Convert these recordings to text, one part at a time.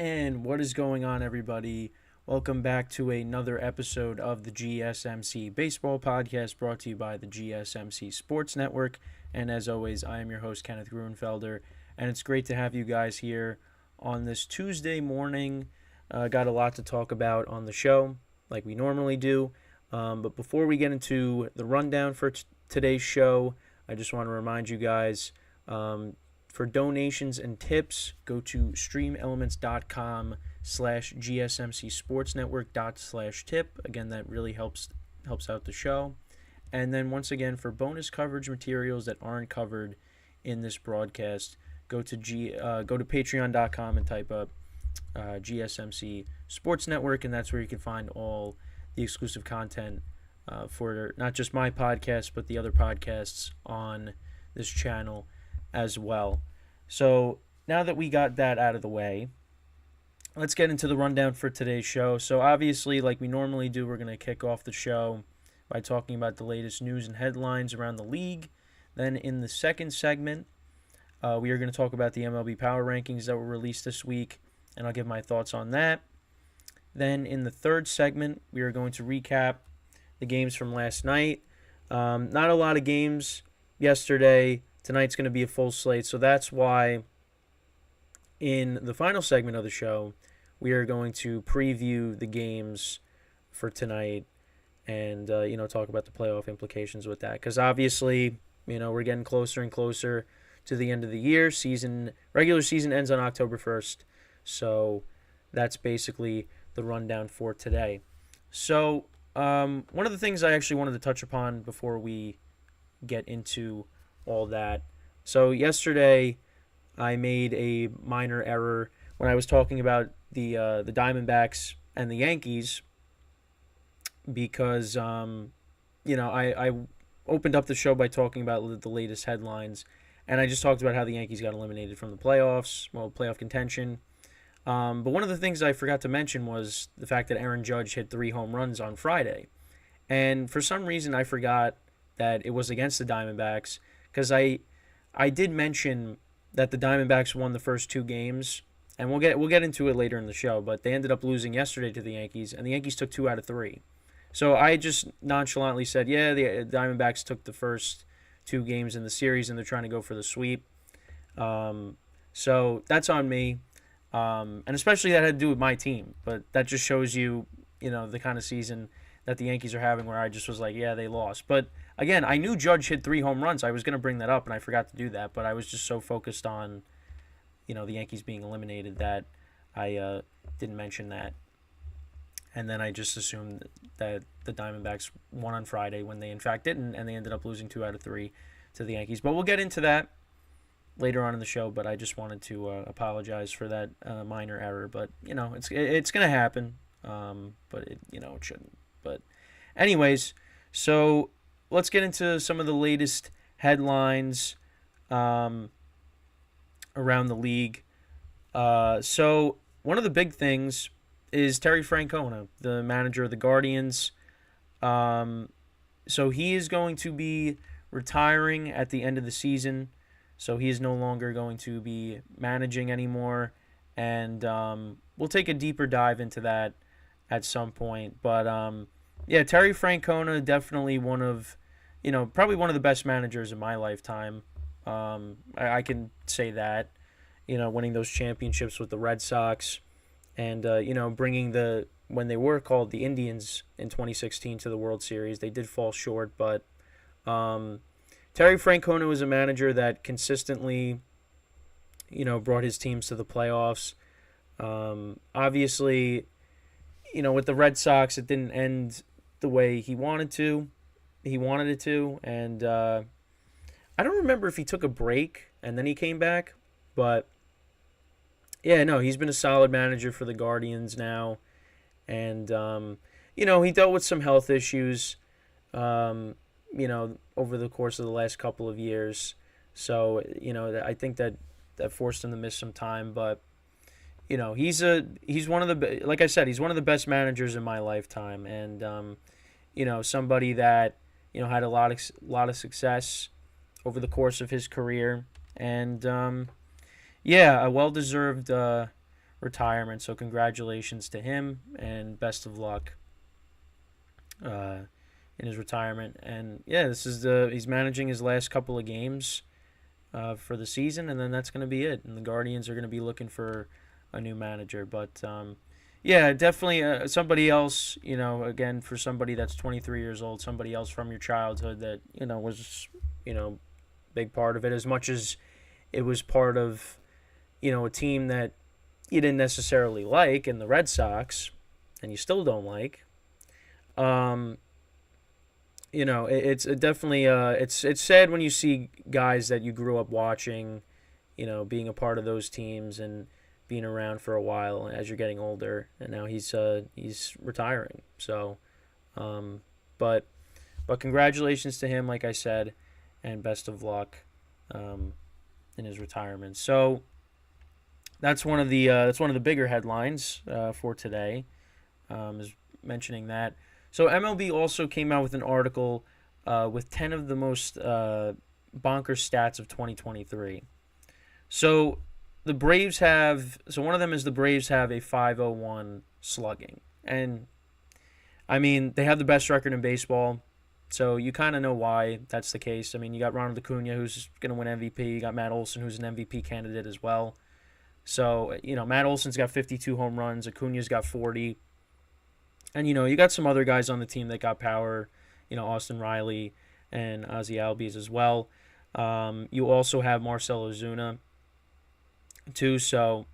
And what is going on, everybody? Welcome back to another episode of the GSMC Baseball Podcast brought to you by the GSMC Sports Network. And as always, I am your host, Kenneth Gruenfelder, and it's great to have you guys here on this Tuesday morning. Got a lot to talk about on the show, like we normally do. But before we get into the rundown for today's show, I just want to remind you guys, for donations and tips, go to streamelements.com/gsmcsportsnetwork./tip. Again, that really helps out the show. And then once again, for bonus coverage materials that aren't covered in this broadcast, go to patreon.com and type up GSMC Sports Network, and that's where you can find all the exclusive content for not just my podcast, but the other podcasts on this channel as well. So now that we got that out of the way, let's get into the rundown for today's show. So obviously, like we normally do, we're going to kick off the show by talking about the latest news and headlines around the league. Then in the second segment, we are going to talk about the MLB Power Rankings that were released this week, and I'll give my thoughts on that. Then in the third segment, we are going to recap the games from last night. Not a lot of games yesterday. Tonight's going to be a full slate, so that's why in the final segment of the show, we are going to preview the games for tonight and talk about the playoff implications with that. Because obviously, we're getting closer and closer to the end of the year. Regular season ends on October 1st, so that's basically the rundown for today. So one of the things I actually wanted to touch upon before we get into all that. So yesterday, I made a minor error when I was talking about the Diamondbacks and the Yankees because I opened up the show by talking about the latest headlines, and I just talked about how the Yankees got eliminated from the playoffs, playoff contention. But one of the things I forgot to mention was the fact that Aaron Judge hit 3 home runs on Friday, and for some reason I forgot that it was against the Diamondbacks. Because I did mention that the Diamondbacks won the first 2 games, and we'll get into it later in the show, but they ended up losing yesterday to the Yankees, and the Yankees took 2 out of 3. So I just nonchalantly said, yeah, the Diamondbacks took the first 2 games in the series, and they're trying to go for the sweep. So that's on me, and especially that had to do with my team, but that just shows you, the kind of season that the Yankees are having where I just was like, yeah, they lost. But again, I knew Judge hit 3 home runs. I was going to bring that up, and I forgot to do that. But I was just so focused on, the Yankees being eliminated that I didn't mention that. And then I just assumed that the Diamondbacks won on Friday when they in fact didn't, and they ended up losing 2 out of 3 to the Yankees. But we'll get into that later on in the show. But I just wanted to apologize for that minor error. But it's going to happen. But it shouldn't. But anyways, so let's get into some of the latest headlines around the league. So one of the big things is Terry Francona, the manager of the Guardians. So he is going to be retiring at the end of the season. So he is no longer going to be managing anymore. And we'll take a deeper dive into that at some point. But Terry Francona, definitely probably one of the best managers in my lifetime. I can say that, winning those championships with the Red Sox and, bringing when they were called the Indians in 2016 to the World Series. They did fall short, but Terry Francona was a manager that consistently, brought his teams to the playoffs. Obviously, with the Red Sox, it didn't end the way he wanted it to, and I don't remember if he took a break and then he came back, but he's been a solid manager for the Guardians now, and he dealt with some health issues over the course of the last couple of years, so I think that forced him to miss some time, but he's one of the, like I said, he's one of the best managers in my lifetime, and somebody that had a lot of success over the course of his career, and a well-deserved retirement. So congratulations to him and best of luck in his retirement. And yeah, he's managing his last couple of games for the season, and then that's going to be it. And the Guardians are going to be looking for a new manager. But yeah, definitely somebody else. Again, for somebody that's 23 years old, somebody else from your childhood that was big part of it. As much as it was part of a team that you didn't necessarily like in the Red Sox, and you still don't like. It's definitely it's sad when you see guys that you grew up watching, being a part of those teams and being around for a while as you're getting older, and now he's retiring. So, but congratulations to him, like I said, and best of luck in his retirement. So that's one of the bigger headlines for today, is mentioning that. So MLB also came out with an article with 10 of the most bonkers stats of 2023. So the Braves one of them is the Braves have a 5.01 slugging. And, I mean, they have the best record in baseball, so you kind of know why that's the case. I mean, you got Ronald Acuna, who's going to win MVP. You got Matt Olson, who's an MVP candidate as well. So, Matt Olson's got 52 home runs. Acuna's got 40. And, you got some other guys on the team that got power, Austin Riley and Ozzie Albies as well. You also have Marcell Ozuna, too. So,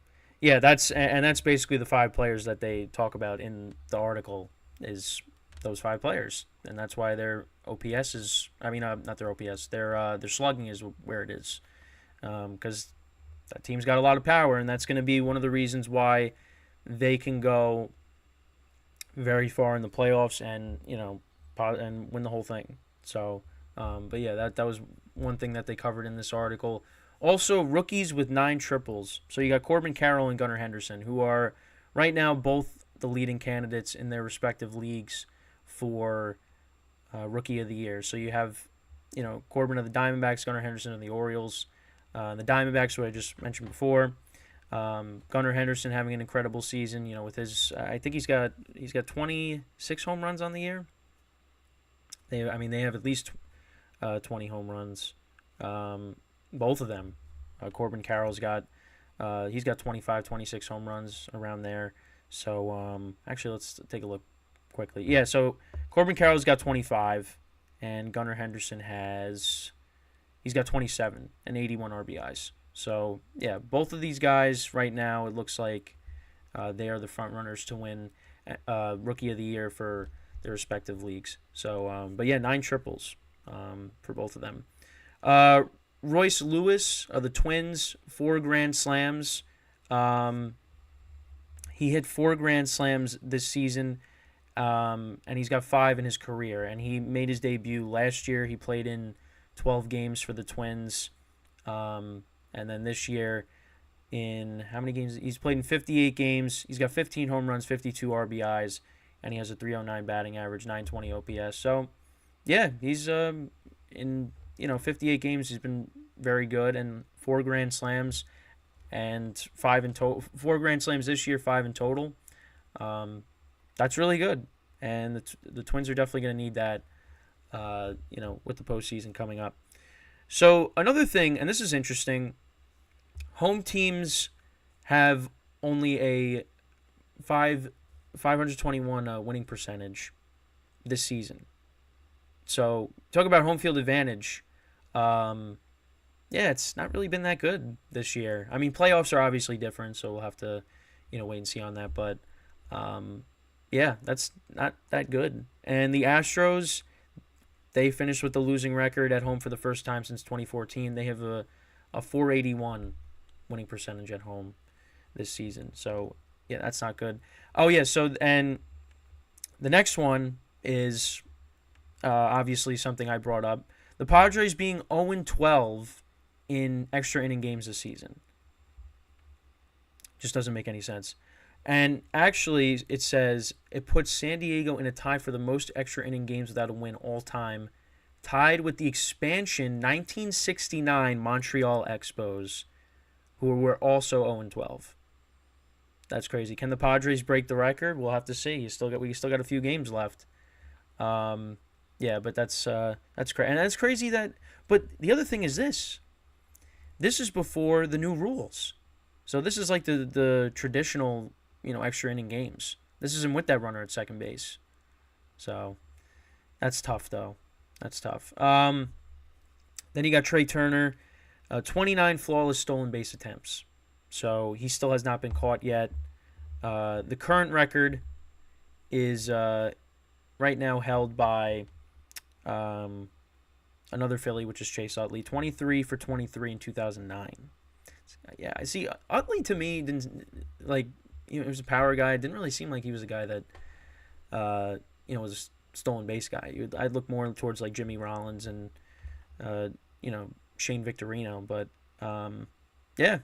yeah, that's basically the 5 players that they talk about in the article is those 5 players. And that's why their OPS is, not their OPS, their slugging is where it is. Because that team's got a lot of power, and that's going to be one of the reasons why they can go very far in the playoffs and and win the whole thing. So, but yeah, that was one thing that they covered in this article. Also, rookies with 9 triples. So you got Corbin Carroll and Gunnar Henderson, who are right now both the leading candidates in their respective leagues for Rookie of the Year. So you have Corbin of the Diamondbacks, Gunnar Henderson of the Orioles. The Diamondbacks, who I just mentioned before. Gunnar Henderson having an incredible season, with his I think he's got 26 home runs on the year. They have at least 20 home runs. Both of them. Corbin Carroll's got he's got 25, 26 home runs around there. So actually let's take a look quickly. Yeah, so Corbin Carroll's got 25 and Gunnar Henderson he's got 27 and 81 RBIs. So, yeah, both of these guys right now, it looks like they are the front runners to win Rookie of the Year for their respective leagues. So, but yeah, 9 triples for both of them. Royce Lewis of the Twins, 4 grand slams. He hit 4 grand slams this season, and he's got 5 in his career. And he made his debut last year. He played in 12 games for the Twins. And then this year, in how many games? He's played in 58 games. He's got 15 home runs, 52 RBIs, and he has a 309 batting average, 920 OPS. So, yeah, he's in 58 games. He's been very good, and 4 grand slams, and 5 in total. 4 grand slams this year, 5 in total. That's really good, and the Twins are definitely going to need that. With the postseason coming up. So another thing, and this is interesting, home teams have only a 521 winning percentage this season. So talk about home field advantage. It's not really been that good this year. I mean, playoffs are obviously different, so we'll have to, wait and see on that. But that's not that good. And the Astros, they finished with the losing record at home for the first time since 2014. They have a 481 winning percentage at home this season. So, yeah, that's not good. Oh, yeah, so, and the next one is obviously something I brought up. The Padres being 0-12 in extra inning games this season. Just doesn't make any sense. And actually, it says it puts San Diego in a tie for the most extra inning games without a win all time, tied with the expansion 1969 Montreal Expos, who were also 0-12. That's crazy. Can the Padres break the record? We'll have to see. We still got a few games left. Yeah, but that's crazy, and that's crazy that. But the other thing is this. This is before the new rules, so this is like the traditional, extra inning games. This isn't with that runner at second base, so that's tough though. That's tough. Then you got Trey Turner, 29 flawless stolen base attempts. So he still has not been caught yet. The current record is right now held by another Philly, which is Chase Utley, 23 for 23 in 2009. Yeah, I see. Utley to me didn't he was a power guy. It didn't really seem like he was a guy that was a stolen base guy. I'd look more towards like Jimmy Rollins and Shane Victorino, but yeah.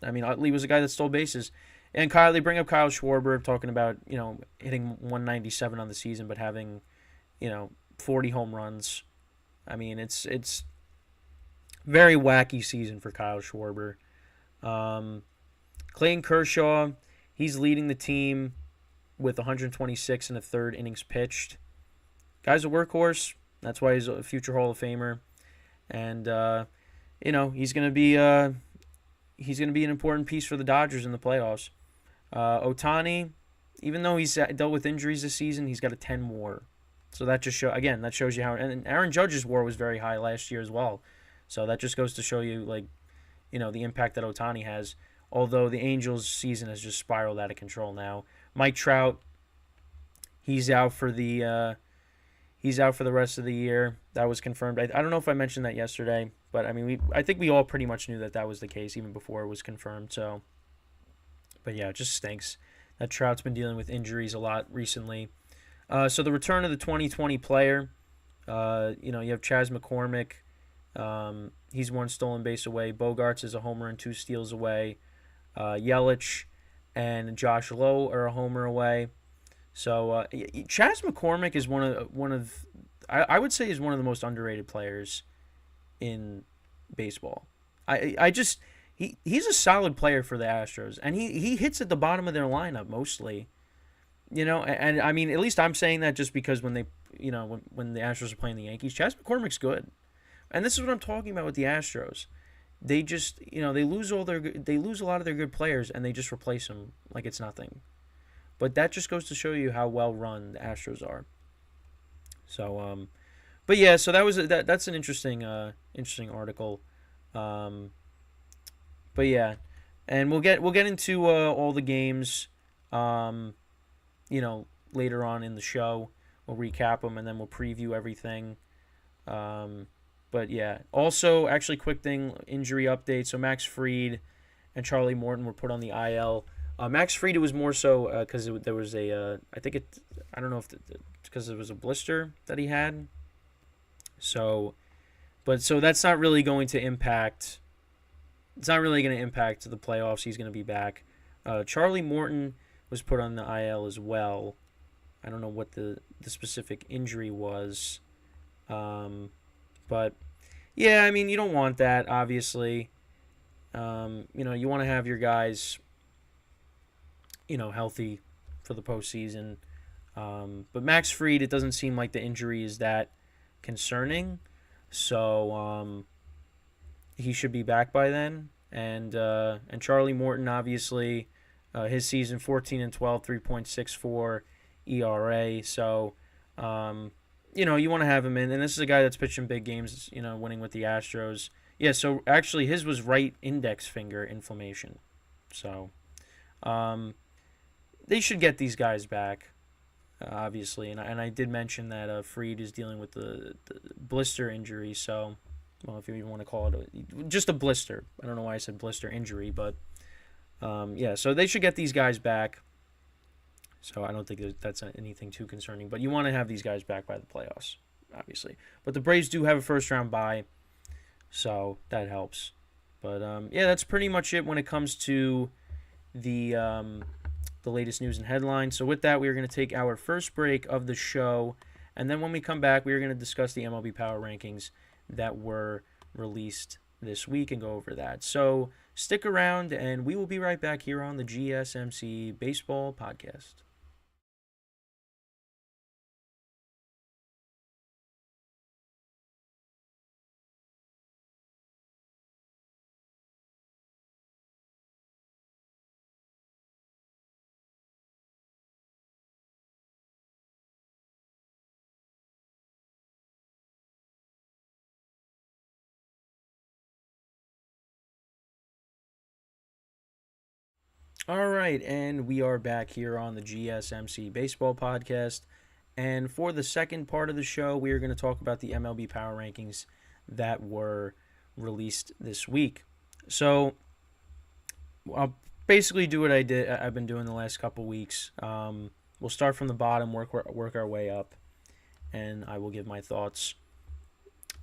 I mean, Utley was a guy that stole bases. And they bring up Kyle Schwarber, talking about, hitting 197 on the season, but having, 40 home runs. I mean, it's very wacky season for Kyle Schwarber. Clayton Kershaw, he's leading the team with 126 in the third innings pitched. Guy's a workhorse. That's why he's a future Hall of Famer. And, he's going to be an important piece for the Dodgers in the playoffs. Ohtani, even though he's dealt with injuries this season, he's got a 10 WAR. So that just that shows you how. And Aaron Judge's WAR was very high last year as well. So that just goes to show you, the impact that Ohtani has. Although the Angels' season has just spiraled out of control now. Mike Trout, he's out for the rest of the year. That was confirmed. I don't know if I mentioned that yesterday, but I mean, I think we all pretty much knew that was the case even before it was confirmed. So, but yeah, it just stinks that Trout's been dealing with injuries a lot recently. So the return of the 2020 player, you have Chas McCormick. He's one stolen base away. Bogarts is a homer and 2 steals away. Yelich and Josh Lowe are a homer away. So Chas McCormick is one of I would say is one of the most underrated players in baseball. He's a solid player for the Astros, and he hits at the bottom of their lineup mostly. And I mean, at least I'm saying that just because when they, when the Astros are playing the Yankees, Chas McCormick's good. And this is what I'm talking about with the Astros. They just, they lose a lot of their good players, and they just replace them like it's nothing. But that just goes to show you how well run the Astros are. So, but yeah, so that's an interesting article. But yeah, and we'll get into all the games, later on in the show. We'll recap them and then we'll preview everything. But yeah, also actually quick thing, injury update. So Max Fried and Charlie Morton were put on the IL. Max Fried, it was more so because there was I don't know if because it was a blister that he had. So that's not really going to impact. It's not really going to impact the playoffs. He's going to be back. Charlie Morton was put on the IL as well. I don't know what the specific injury was. But yeah, I mean, you don't want that, obviously. You want to have your guys, healthy for the postseason. But Max Fried, it doesn't seem like the injury is that concerning. So he should be back by then. And Charlie Morton, obviously, his season 14-12, 3.64 ERA. So, you want to have him in. And this is a guy that's pitching big games, winning with the Astros. Yeah, so actually his was right index finger inflammation. So, they should get these guys back, obviously. And I did mention that Fried is dealing with the blister injury. So, well, if you even want to call it just a blister. I don't know why I said blister injury, but yeah, so they should get these guys back. So I don't think that's anything too concerning. But you want to have these guys back by the playoffs, obviously. But the Braves do have a first-round bye, so that helps. But, yeah, that's pretty much it when it comes to the latest news and headlines. So with that, we are going to take our first break of the show. And then when we come back, we are going to discuss the MLB Power Rankings that were released this week and go over that. So stick around, and we will be right back here on the GSMC Baseball Podcast. All right, and we are back here on the GSMC Baseball Podcast. And for the second part of the show, we are going to talk about the MLB Power Rankings that were released this week. So I'll basically do what I've been doing the last couple weeks. We'll start from the bottom, work our way up, and I will give my thoughts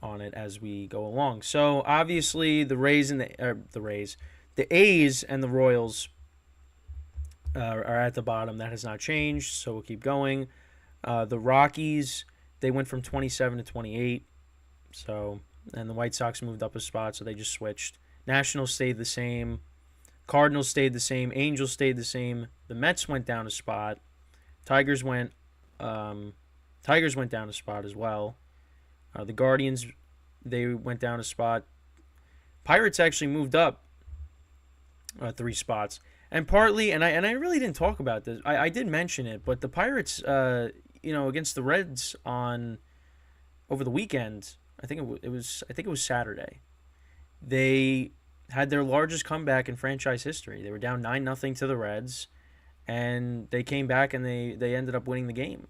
on it as we go along. So obviously, the A's and the Royals are at the bottom. That has not changed, so we'll keep going. The Rockies, they went from 27 to 28, and the White Sox moved up a spot, so they just switched. Nationals stayed the same. Cardinals stayed the same. Angels stayed the same. The Mets went down a spot. Tigers went down a spot as well. The Guardians, they went down a spot. Pirates actually moved up 3 spots. And partly, and I really didn't talk about this. I did mention it, but the Pirates, against the Reds over the weekend, I think it was Saturday. They had their largest comeback in franchise history. They were down 9-0 to the Reds, and they came back and they ended up winning the game.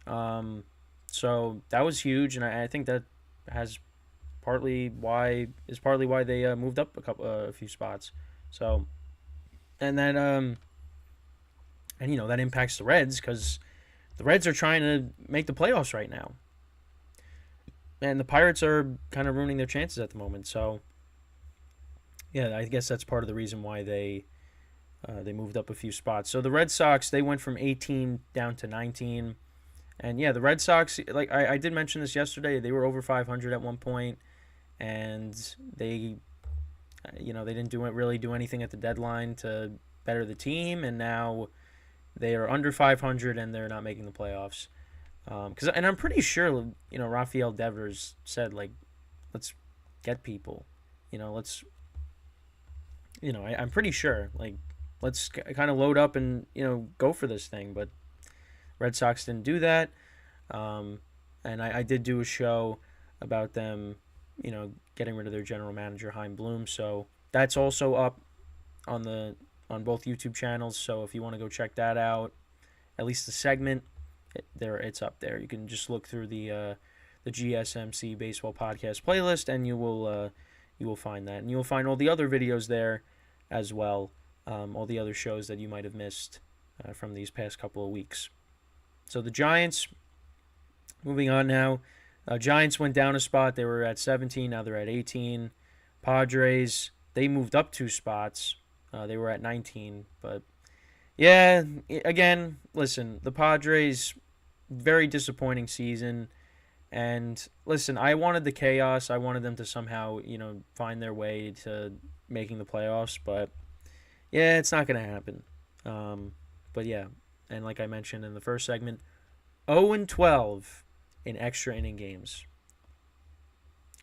So that was huge, and I think that is partly why they moved up a few spots. So. And then, that impacts the Reds because the Reds are trying to make the playoffs right now. And the Pirates are kind of ruining their chances at the moment. So, yeah, I guess that's part of the reason why they moved up a few spots. So the Red Sox, they went from 18 down to 19. And, yeah, the Red Sox, like I did mention this yesterday, they were over 500 at one point. And they didn't really do anything at the deadline to better the team, and now they are under 500 and they're not making the playoffs. And I'm pretty sure, Rafael Devers said, let's get people, I'm pretty sure, let's kind of load up and, go for this thing, but Red Sox didn't do that. And I did do a show about them, getting rid of their general manager, Chaim Bloom. So that's also up on both YouTube channels. So if you want to go check that out, at least the segment, it's up there. You can just look through the GSMC Baseball Podcast playlist, and you will find that, and you will find all the other videos there as well, all the other shows that you might have missed from these past couple of weeks. So the Giants, moving on now. Giants went down a spot. They were at 17. Now they're at 18. Padres, they moved up 2 spots. They were at 19. But, yeah, again, listen, the Padres, very disappointing season. And, listen, I wanted the chaos. I wanted them to somehow, find their way to making the playoffs. But, yeah, it's not going to happen. But, yeah, and like I mentioned in the first segment, 0-12 in extra inning games.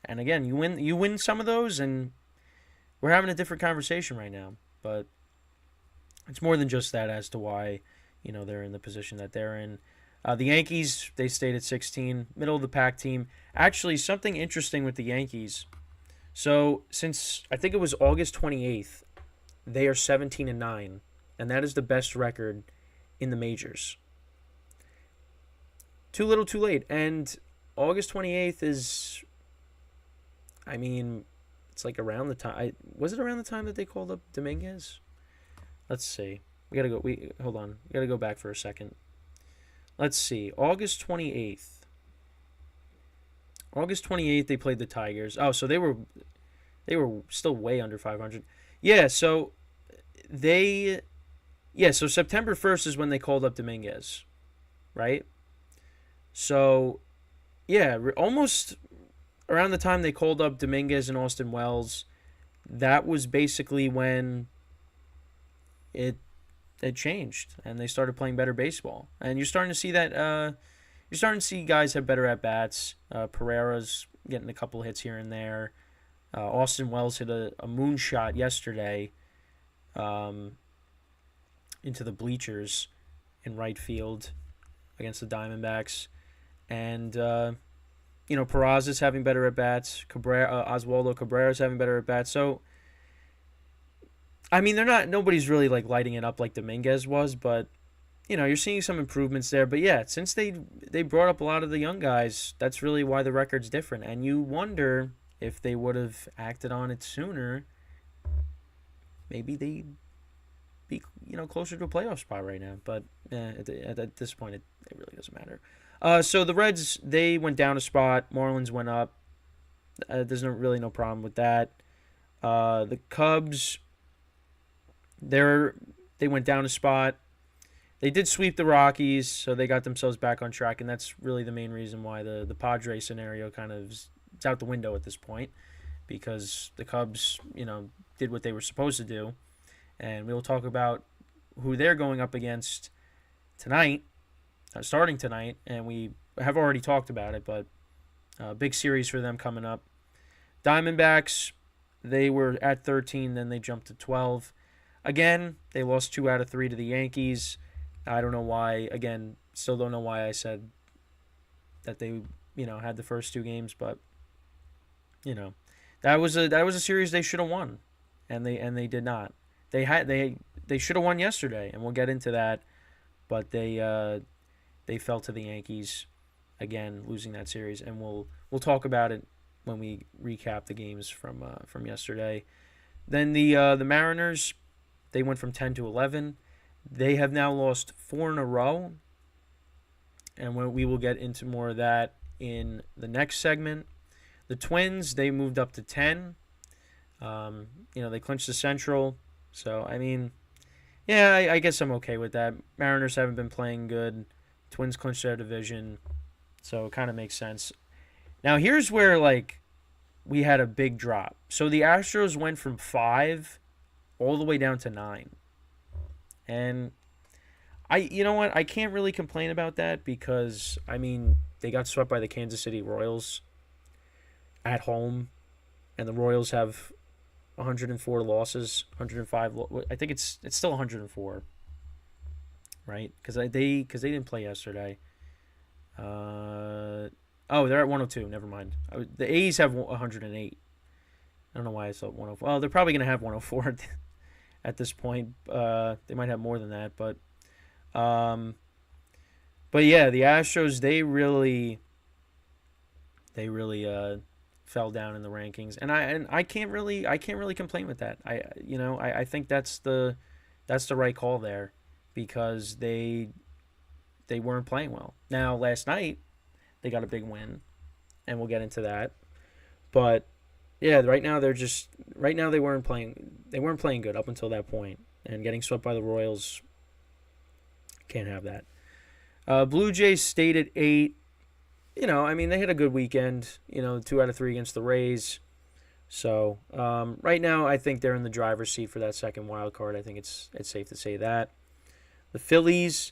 And again, you win some of those, and we're having a different conversation right now. But it's more than just that as to why, they're in the position that they're in. The Yankees, they stayed at 16, middle of the pack team. Actually, something interesting with the Yankees. So since I think it was August 28th, they are 17-9, and that is the best record in the majors. Too little, too late. And August 28th is, it's like around the time. Was it around the time that they called up Dominguez? Let's see. Hold on. We got to go back for a second. Let's see. August 28th. August 28th, they played the Tigers. Oh, so they were still way under 500. Yeah, so so September 1st is when they called up Dominguez, right? So, yeah, almost around the time they called up Dominguez and Austin Wells, that was basically when it changed and they started playing better baseball. And you're starting to see that. You're starting to see guys have better at bats. Pereira's getting a couple hits here and there. Austin Wells hit a moonshot yesterday into the bleachers in right field against the Diamondbacks. And, Peraza's having better at bats. Oswaldo Cabrera's having better at bats. So, I mean, nobody's really like lighting it up like Dominguez was, but, you're seeing some improvements there. But yeah, since they brought up a lot of the young guys, that's really why the record's different. And you wonder if they would have acted on it sooner, maybe they'd be, closer to a playoff spot right now. But at this point, it really doesn't matter. So the Reds, they went down a spot. Marlins went up. There's no problem with that. The Cubs, they went down a spot. They did sweep the Rockies, so they got themselves back on track, and that's really the main reason why the Padres scenario kind of is out the window at this point, because the Cubs, did what they were supposed to do, and we'll talk about who they're going up against tonight, starting tonight, and we have already talked about it, but big series for them coming up. Diamondbacks, they were at 13, then they jumped to 12. Again, they lost 2 out of 3 to the Yankees. I don't know why. Again, still don't know why I said that they, had the first 2 games, but that was a series they should have won, and they did not. They should have won yesterday, and we'll get into that, but they fell to the Yankees again, losing that series, and we'll talk about it when we recap the games from yesterday. Then the Mariners, they went from 10 to 11. They have now lost 4 in a row, and we will get into more of that in the next segment. The Twins, they moved up to 10. They clinched the Central. So, I mean, yeah, I guess I'm okay with that. Mariners haven't been playing good. Twins clinched their division. So, it kind of makes sense. Now, here's where, we had a big drop. So, the Astros went from 5 all the way down to 9. And you know what? I can't really complain about that because, I mean, they got swept by the Kansas City Royals at home, and the Royals have 104 losses, 105. I think it's still 104, right? Because they didn't play yesterday. They're at 102. Never mind. The A's have 108. I don't know why I thought 104. Well, they're probably going to have 104 at this point. They might have more than that, but yeah, the Astros, they really fell down in the rankings, and I can't really complain with that. I think that's the right call there, because they weren't playing well. Now last night they got a big win, and we'll get into that, but yeah, right now they weren't playing good up until that point, and getting swept by the Royals, can't have that. Blue Jays stayed at 8. They had a good weekend, 2 out of 3 against the Rays. So, right now, I think they're in the driver's seat for that second wild card. I think it's safe to say that. The Phillies,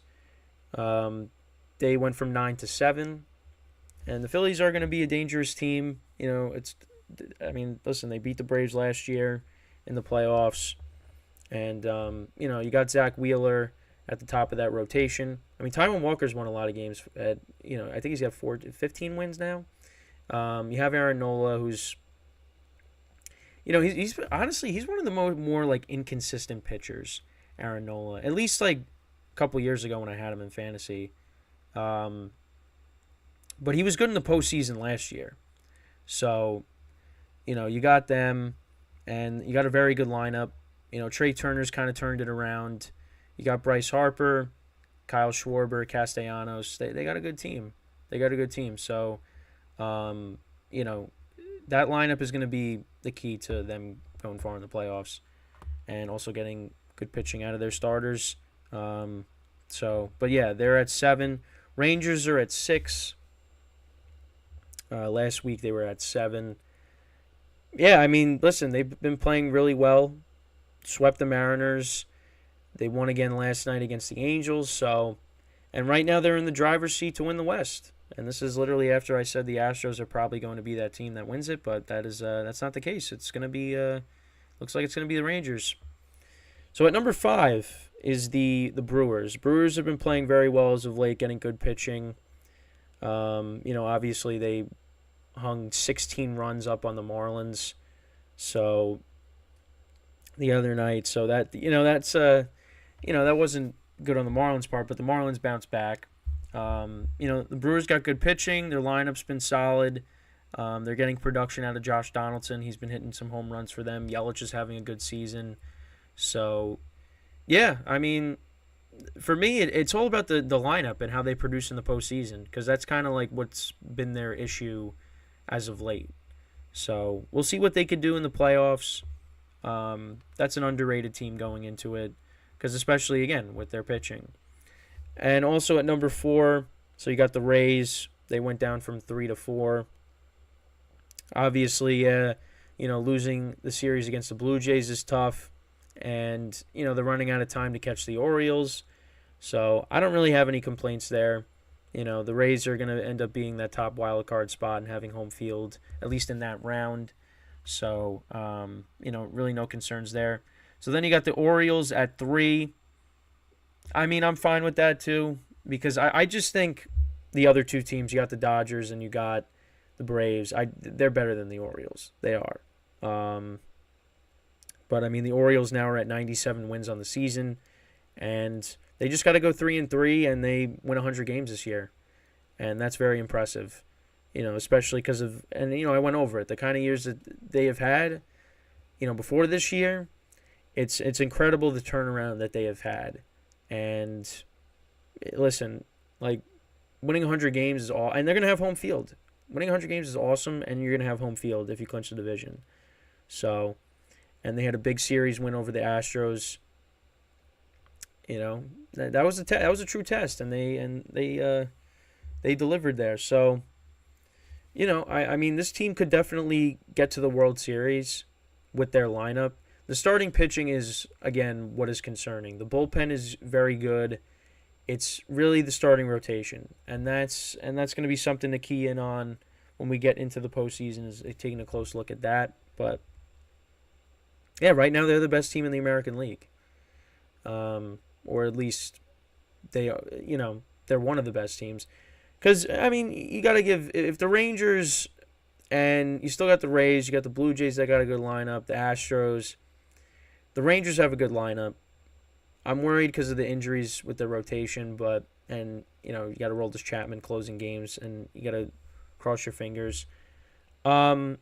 they went from 9 to 7. And the Phillies are going to be a dangerous team. Listen, they beat the Braves last year in the playoffs. And, you got Zach Wheeler at the top of that rotation. Taijuan Walker's won a lot of games. I think he's got 15 wins now. You have Aaron Nola, who's, he's honestly, he's one of the more inconsistent pitchers, Aaron Nola. At least, a couple years ago when I had him in fantasy. But he was good in the postseason last year. So, you got them, and you got a very good lineup. Trey Turner's kind of turned it around. You got Bryce Harper, Kyle Schwarber, Castellanos. They got a good team. So, that lineup is going to be the key to them going far in the playoffs, and also getting good pitching out of their starters. But yeah, they're at 7. Rangers are at 6. Last week they were at 7. Yeah, I mean, listen, they've been playing really well. Swept the Mariners. They won again last night against the Angels. So, and right now they're in the driver's seat to win the West. And this is literally after I said the Astros are probably going to be that team that wins it, but that's not the case. It's going to be looks like it's going to be the Rangers. So at number 5 is the Brewers. Brewers have been playing very well as of late, getting good pitching. Obviously they hung 16 runs up on the Marlins. So the other night, so that that wasn't good on the Marlins part, but the Marlins bounced back. The Brewers got good pitching. Their lineup's been solid. They're getting production out of Josh Donaldson. He's been hitting some home runs for them. Yelich is having a good season. So, yeah, I mean, for me, it's all about the lineup and how they produce in the postseason, because that's kind of like what's been their issue as of late. So we'll see what they could do in the playoffs. That's an underrated team going into it, because especially, again, with their pitching. And also at number 4, so you got the Rays. They went down from 3 to 4. Obviously, losing the series against the Blue Jays is tough. And, they're running out of time to catch the Orioles. So I don't really have any complaints there. The Rays are going to end up being that top wild card spot and having home field, at least in that round. So, really no concerns there. So then you got the Orioles at 3. I mean, I'm fine with that too, because I just think the other two teams, you got the Dodgers and you got the Braves, they're better than the Orioles. They are. But, I mean, the Orioles now are at 97 wins on the season, and they just got to go 3-3, and they win 100 games this year. And that's very impressive, especially because of, and, I went over it, the kind of years that they have had, before this year. It's incredible the turnaround that they have had. And listen, like, winning 100 games is all, and they're going to have home field. Winning 100 games is awesome, and you're going to have home field if you clinch the division. So, and they had a big series win over the Astros. That was that was a true test, and they delivered there. So, I mean, this team could definitely get to the World Series with their lineup. The starting pitching is, again, what is concerning. The bullpen is very good. It's really the starting rotation, and that's going to be something to key in on when we get into the postseason, is taking a close look at that. But yeah, right now they're the best team in the American League, or at least they are. They're one of the best teams. Because I mean, you got to give, if the Rangers, and you still got the Rays, you got the Blue Jays that got a good lineup, the Astros. The Rangers have a good lineup. I'm worried because of the injuries with the rotation, and you got to roll this Chapman closing games, and you got to cross your fingers. It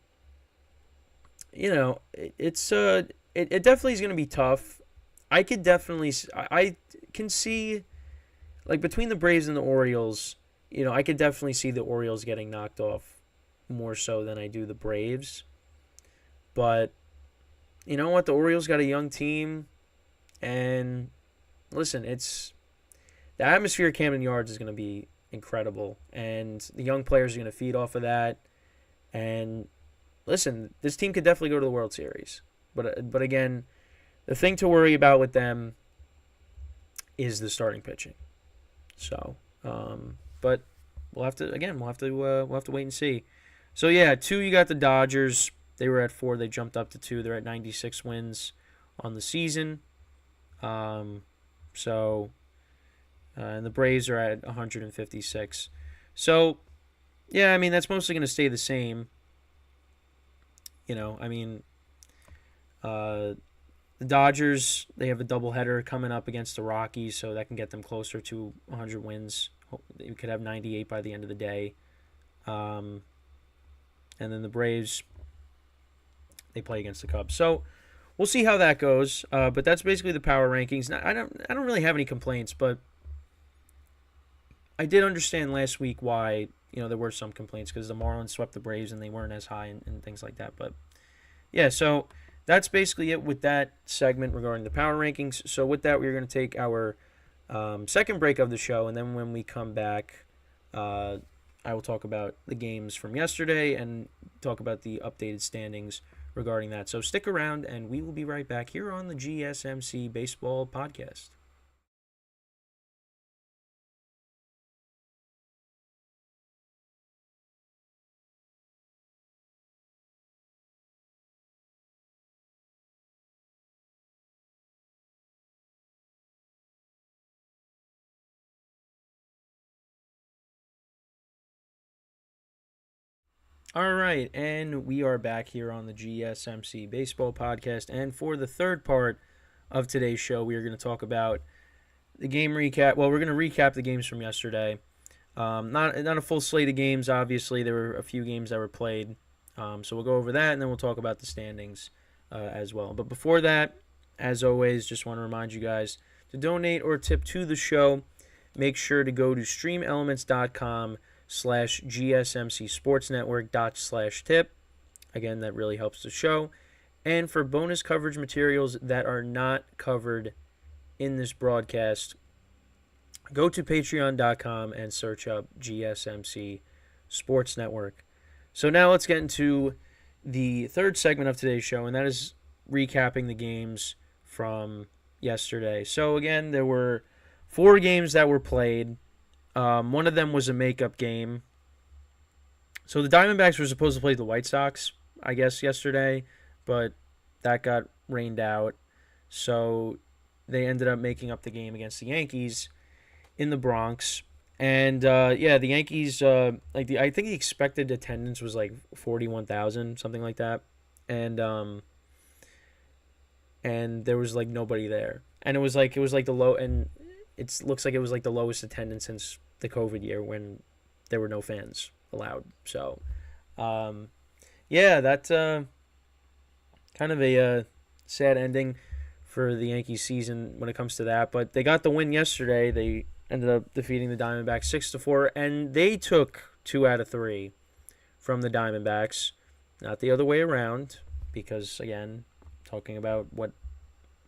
definitely is going to be tough. I can see, like, between the Braves and the Orioles, I could definitely see the Orioles getting knocked off more so than I do the Braves. But you know what? The Orioles got a young team, and listen, the atmosphere at Camden Yards is going to be incredible, and the young players are going to feed off of that. And listen, this team could definitely go to the World Series, but again, the thing to worry about with them is the starting pitching. So, but we'll have to wait and see. So yeah, 2, you got the Dodgers. They were at 4. They jumped up to 2. They're at 96 wins on the season. And the Braves are at 156. So, yeah, I mean, that's mostly going to stay the same. The Dodgers, they have a doubleheader coming up against the Rockies, so that can get them closer to 100 wins. You could have 98 by the end of the day. And then the Braves, they play against the Cubs. So we'll see how that goes. But that's basically the power rankings. Now, I don't really have any complaints, but I did understand last week why there were some complaints, because the Marlins swept the Braves and they weren't as high and things like that. But yeah, so that's basically it with that segment regarding the power rankings. So with that, we're going to take our second break of the show, and then when we come back, I will talk about the games from yesterday and talk about the updated standings regarding that. So stick around, and we will be right back here on the GSMC Baseball Podcast. All right, and we are back here on the GSMC Baseball Podcast. And for the third part of today's show, we are going to talk about the game recap. Well, we're going to recap the games from yesterday. Not a full slate of games, obviously. There were a few games that were played. So we'll go over that, and then we'll talk about the standings as well. But before that, as always, just want to remind you guys to donate or tip to the show. Make sure to go to streamelements.com/gsmcsportsnetwork./tip. Again, that really helps the show. And for bonus coverage materials that are not covered in this broadcast, go to patreon.com and search up GSMC Sports Network. So now let's get into the third segment of today's show, and that is recapping the games from yesterday. So again, there were 4 games that were played. One of them was a makeup game. So the Diamondbacks were supposed to play the White Sox, I guess, yesterday, but that got rained out. So they ended up making up the game against the Yankees in the Bronx. And the Yankees, I think the expected attendance was like 41,000, something like that, and there was like nobody there, and it was like the low, and it looks like it was like the lowest attendance since the COVID year when there were no fans allowed. So, that's kind of a sad ending for the Yankees season when it comes to that. But they got the win yesterday. They ended up defeating the Diamondbacks 6-4, and they took 2 out of 3 from the Diamondbacks, not the other way around, because, again, talking about what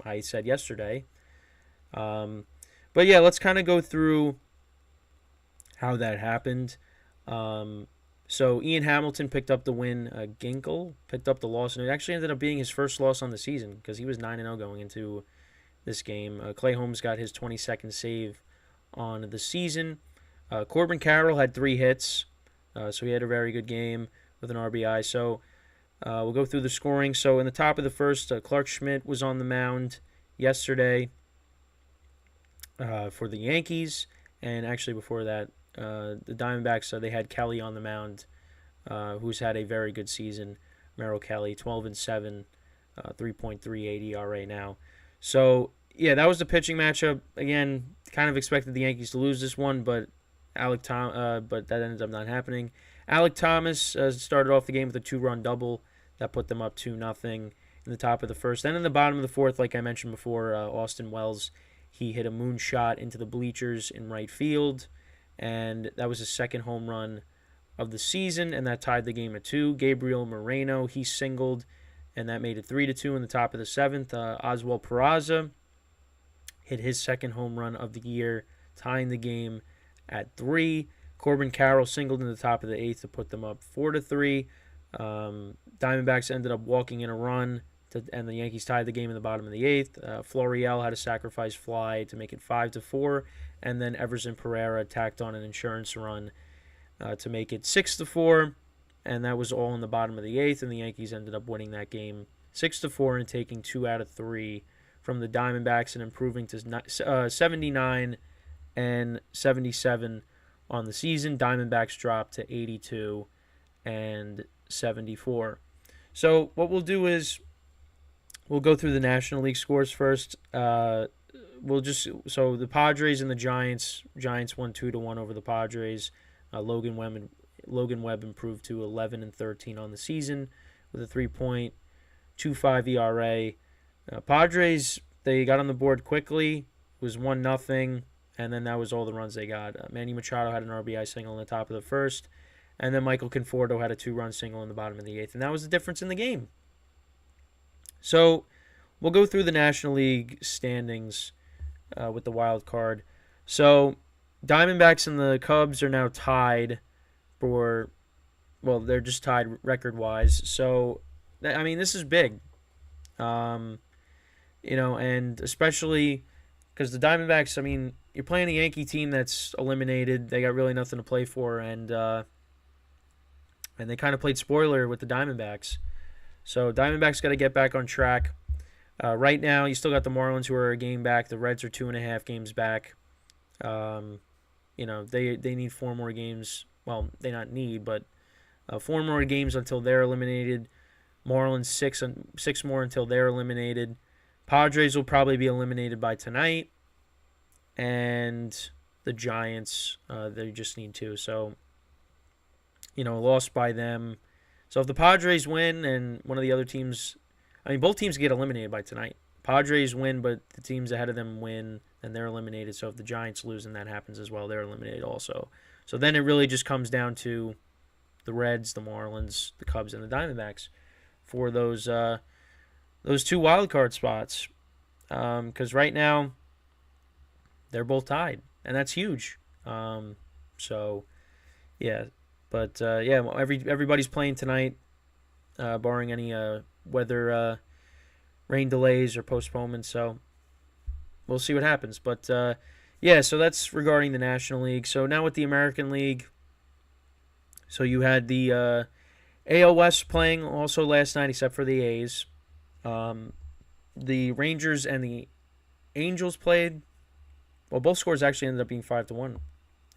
I said yesterday. But yeah, let's kind of go through how that happened. So Ian Hamilton picked up the win. Ginkel picked up the loss, and it actually ended up being his first loss on the season because he was 9-0 going into this game. Clay Holmes got his 22nd save on the season. Corbin Carroll had 3 hits, so he had a very good game with an RBI. So we'll go through the scoring. So in the top of the first, Clark Schmidt was on the mound yesterday for the Yankees, and actually before that, the Diamondbacks, they had Kelly on the mound, who's had a very good season. Merrill Kelly, 12-7, 3.38 ERA now. So yeah, that was the pitching matchup. Again, kind of expected the Yankees to lose this one, but but that ended up not happening. Alek Thomas started off the game with a 2-run double that put them up 2-0 in the top of the first. Then in the bottom of the fourth, like I mentioned before, Austin Wells, he hit a moonshot into the bleachers in right field, and that was his second home run of the season, and that tied the game at 2. Gabriel Moreno, he singled, and that made it 3-2 in the top of the seventh. Oswald Peraza hit his second home run of the year, tying the game at 3. Corbin Carroll singled in the top of the 8th to put them up 4-3. Diamondbacks ended up walking in a run, and the Yankees tied the game in the bottom of the 8th. Florial had a sacrifice fly to make it 5-4, and then Everson Pereira tacked on an insurance run to make it 6-4, and that was all in the bottom of the 8th, and the Yankees ended up winning that game 6-4 and taking 2 out of 3 from the Diamondbacks and improving to 79 and 77 on the season. Diamondbacks dropped to 82 and 74. So what we'll do is we'll go through the National League scores first. So the Padres and the Giants won 2-1 over the Padres. Logan Webb improved to 11-13 on the season with a 3.25 ERA. Padres, they got on the board quickly. It was 1-0, and then that was all the runs they got. Manny Machado had an RBI single in the top of the first, and then Michael Conforto had a 2-run single in the bottom of the 8th, and that was the difference in the game. So we'll go through the National League standings with the wild card. So Diamondbacks and the Cubs are now tied for, well, they're just tied record-wise. So, I mean, this is big. Um, and especially because the Diamondbacks, I mean, you're playing a Yankee team that's eliminated. They got really nothing to play for, and they kind of played spoiler with the Diamondbacks. So Diamondbacks got to get back on track. Right now, you still got the Marlins who are a game back. The Reds are 2.5 games back. They need 4 more games. Well, they not need, but 4 more games until they're eliminated. Marlins six more until they're eliminated. Padres will probably be eliminated by tonight, and the Giants they just need 2. So lost by them. So if the Padres win and one of the other teams, I mean both teams get eliminated by tonight. Padres win, but the teams ahead of them win, and they're eliminated. So if the Giants lose and that happens as well, they're eliminated also. So then it really just comes down to the Reds, the Marlins, the Cubs, and the Diamondbacks for those 2 wild card spots. Because right now they're both tied, and that's huge. So yeah, but everybody's playing tonight, barring any weather, rain delays or postponements. So we'll see what happens. But so that's regarding the National League. So now with the American League, so you had the AL West playing also last night, except for the A's. The Rangers and the Angels played. Well, both scores actually ended up being 5-1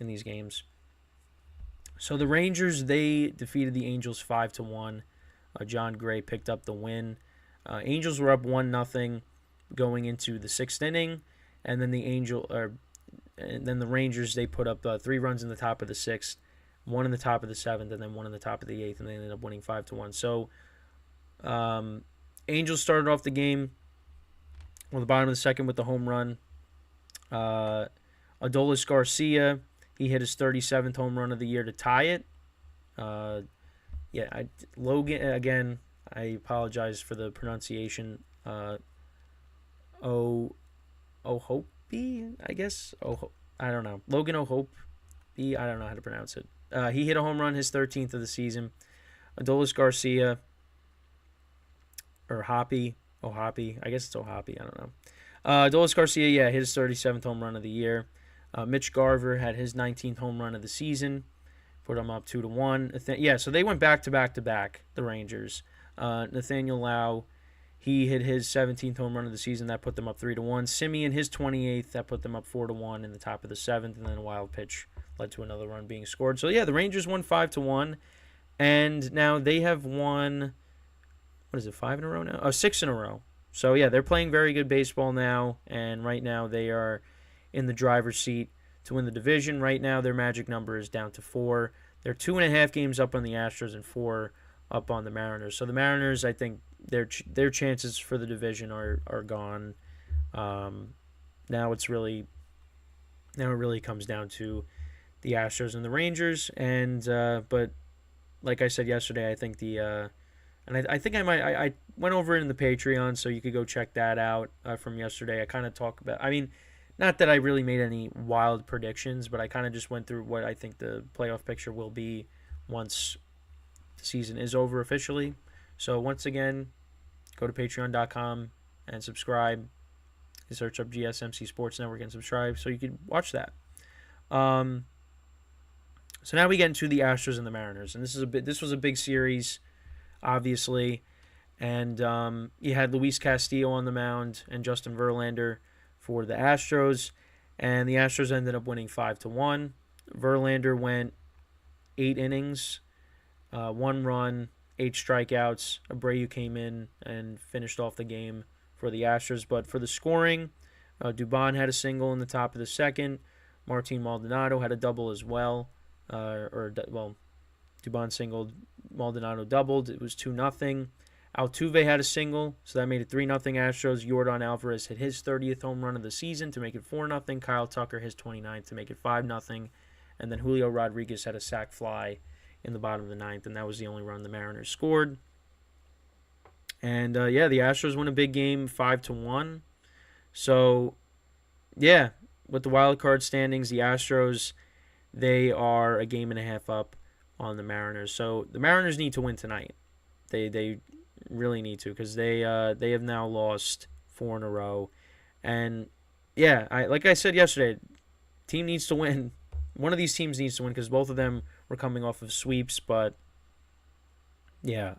in these games. So the Rangers, they defeated the Angels 5-1. John Gray picked up the win. Angels were up 1-0 going into the 6th inning, and then the Rangers, they put up 3 runs in the top of the 6th, 1 in the top of the 7th, and then 1 in the top of the 8th, and they ended up winning 5-1. So Angels started off the game on the bottom of the 2nd with the home run. Adolis Garcia, he hit his 37th home run of the year to tie it. Logan, again, I apologize for the pronunciation. Ohope, I guess. I don't know. Logan Ohope, I don't know how to pronounce it. He hit a home run, his 13th of the season. Adolis Garcia, or Hoppy, I guess it's Ohoppy, I don't know. Adolis Garcia, hit his 37th home run of the year. Mitch Garver had his 19th home run of the season, put him up 2-1. So they went back to back, the Rangers. Nathaniel Lau, he hit his 17th home run of the season, that put them up 3-1. Simeon, his 28th, that put them up 4-1 in the top of the 7th, and then a wild pitch led to another run being scored. So the Rangers won 5-1, and now they have won, 5 in a row now? 6 in a row. So they're playing very good baseball now, and right now they are in the driver's seat to win the division. Right now their magic number is down to 4. They're 2.5 games up on the Astros and 4 up on the Mariners. So the Mariners, I think their chances for the division are gone. Now it really comes down to the Astros and the Rangers, and but like I said yesterday, I think and I think I went over it in the Patreon, so you could go check that out from yesterday. I kind of talk about, not that I really made any wild predictions, but I kind of just went through what I think the playoff picture will be once the season is over officially. So once again, go to patreon.com and subscribe. You search up GSMC Sports Network and subscribe so you can watch that. So now we get into the Astros and the Mariners, and this was a big series, obviously, and you had Luis Castillo on the mound and Justin Verlander for the Astros, and the Astros ended up winning 5-1. Verlander went 8 innings, 1 run, 8 strikeouts. Abreu came in and finished off the game for the Astros. But for the scoring, Dubon had a single in the top of the 2nd. Martin Maldonado had a double as well. Dubon singled, Maldonado doubled. It was 2-0. Altuve had a single, so that made it 3-0 Astros. Yordan Alvarez hit his 30th home run of the season to make it 4-0. Kyle Tucker his 29th to make it 5-0. And then Julio Rodriguez had a sac fly in the bottom of the 9th, and that was the only run the Mariners scored. And, the Astros win a big game, 5-1. So, with the wild card standings, the Astros, they are a game and a half up on the Mariners. So the Mariners need to win tonight. They really need to, because they have now lost 4 in a row. And yeah, like I said yesterday, team needs to win. One of these teams needs to win, because both of them were coming off of sweeps. But yeah,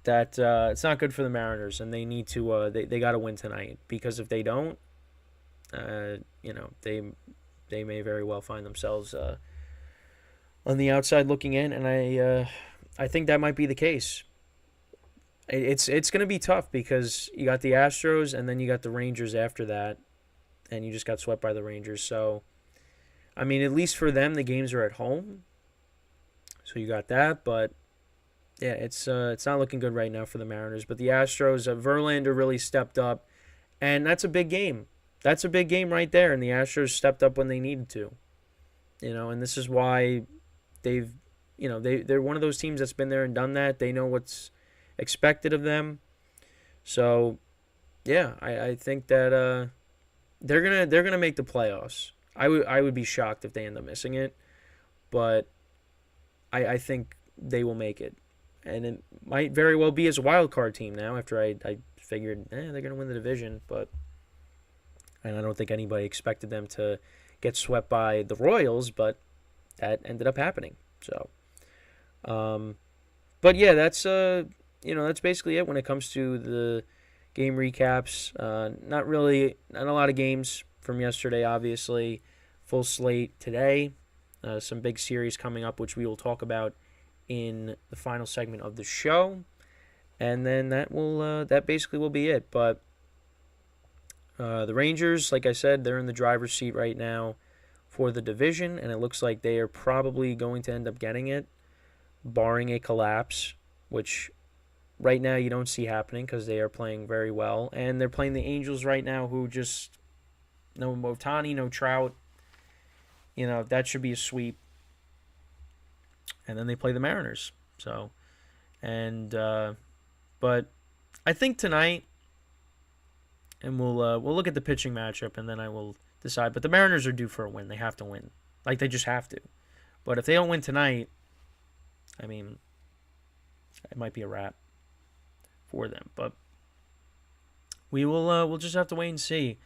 that it's not good for the Mariners, and they need to they got to win tonight, because if they don't, they may very well find themselves on the outside looking in, and I think that might be the case. It's going to be tough, because you got the Astros and then you got the Rangers after that, and you just got swept by the Rangers. So, I mean, at least for them, the games are at home, so you got that. But yeah, it's not looking good right now for the Mariners. But the Astros, Verlander really stepped up, and that's a big game. That's a big game right there, and the Astros stepped up when they needed to. And this is why they're one of those teams that's been there and done that. They know what's expected of them. So, yeah, I think that they're gonna make the playoffs. I would be shocked if they end up missing it, but I think they will make it, and it might very well be as a wild card team now. After I figured they're gonna win the division, and I don't think anybody expected them to get swept by the Royals, but that ended up happening. So, but yeah, that's that's basically it when it comes to the game recaps. Not a lot of games from yesterday, obviously. Full slate today. Some big series coming up, which we will talk about in the final segment of the show. And then that basically will be it. But the Rangers, like I said, they're in the driver's seat right now for the division, and it looks like they are probably going to end up getting it, barring a collapse, which right now you don't see happening, because they are playing very well. And they're playing the Angels right now, who just, no Ohtani, no Trout. That should be a sweep. And then they play the Mariners. So, but I think tonight, and we'll look at the pitching matchup, and then I will decide. But the Mariners are due for a win. They have to win. Like, they just have to. But if they don't win tonight, I mean, it might be a wrap for them. But we'll just have to wait and see.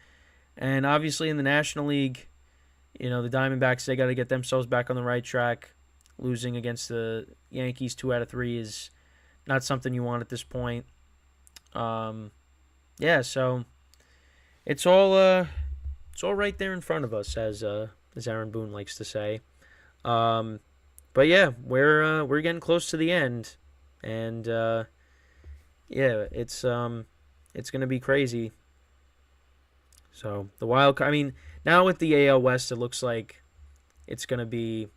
And obviously in the National League, the Diamondbacks, they got to get themselves back on the right track. Losing against the Yankees 2 out of 3 is not something you want at this point. Yeah, so it's all right there in front of us, as Aaron Boone likes to say. But yeah, we're getting close to the end, and yeah, it's gonna be crazy. So the wild card, I mean, now with the AL West, it looks like it's gonna be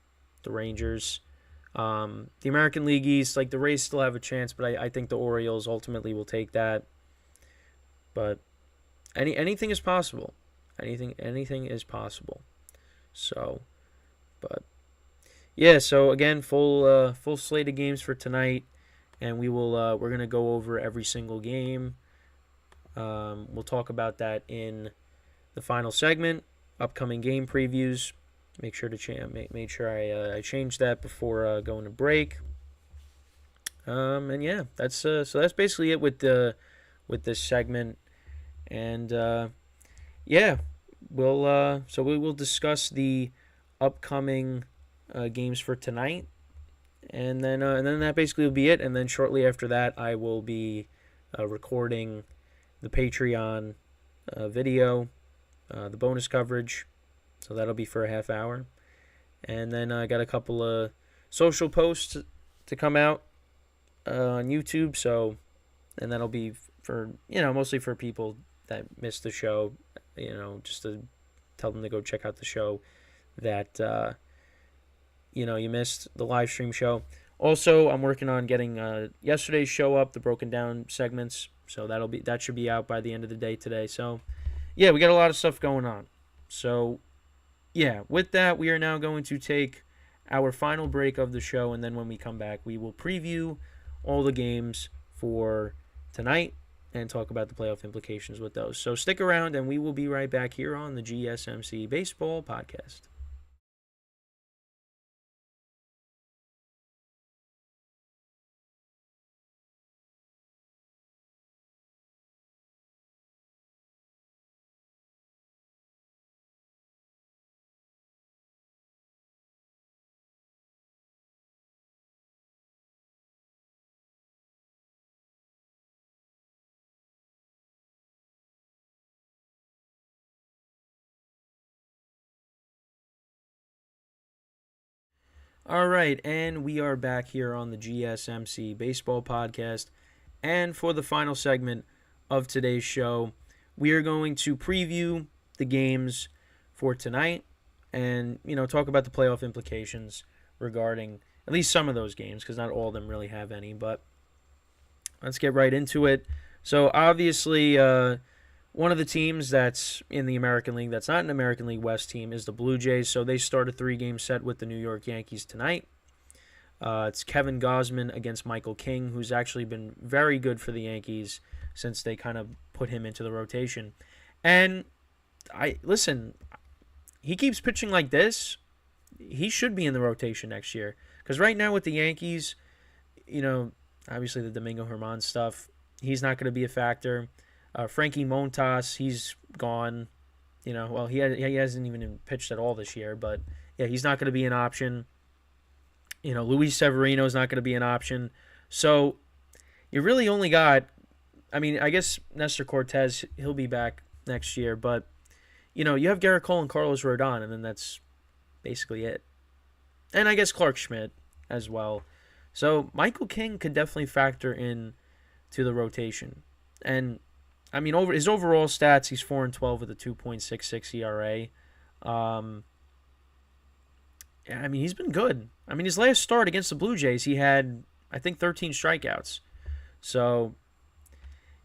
the Rangers. The American League East, like, the Rays still have a chance, but I think the Orioles ultimately will take that. But anything is possible. Anything is possible. So, but yeah. So again, full slate of games for tonight, and we're gonna go over every single game. We'll talk about that in the final segment. Upcoming game previews. Make sure to make sure I change that before going to break. And yeah, that's basically it with this segment. And yeah, we will discuss the upcoming games for tonight, and then that basically will be it. And then shortly after that, I will be recording the Patreon video, the bonus coverage. So that'll be for a half hour. And then I got a couple of social posts to come out on YouTube. So, and that'll be for, mostly for people that missed the show, just to tell them to go check out the show that, you missed the live stream show. Also, I'm working on getting yesterday's show up, the broken down segments. So that should be out by the end of the day today. So, yeah, we got a lot of stuff going on. So, yeah, with that, we are now going to take our final break of the show, and then when we come back, we will preview all the games for tonight and talk about the playoff implications with those. So stick around, and we will be right back here on the GSMC Baseball Podcast. All right, and we are back here on the GSMC Baseball Podcast. And for the final segment of today's show, we are going to preview the games for tonight and, talk about the playoff implications regarding at least some of those games, because not all of them really have any. But let's get right into it. So, obviously, one of the teams that's in the American League that's not an American League West team is the Blue Jays. So they start a 3-game set with the New York Yankees tonight. It's Kevin Gausman against Michael King, who's actually been very good for the Yankees since they kind of put him into the rotation. And he keeps pitching like this. He should be in the rotation next year. Because right now with the Yankees, obviously the Domingo Germán stuff, he's not going to be a factor. Frankie Montas, he's gone. He hasn't even pitched at all this year, but yeah, he's not going to be an option. Luis Severino is not going to be an option. So you really only got, I guess Nestor Cortez, he'll be back next year, but you have Garrett Cole and Carlos Rodon, and then that's basically it. And I guess Clark Schmidt as well. So Michael King could definitely factor in to the rotation. And over his overall stats, he's 4-12 with a 2.66 ERA. He's been good. His last start against the Blue Jays, he had, I think, 13 strikeouts. So,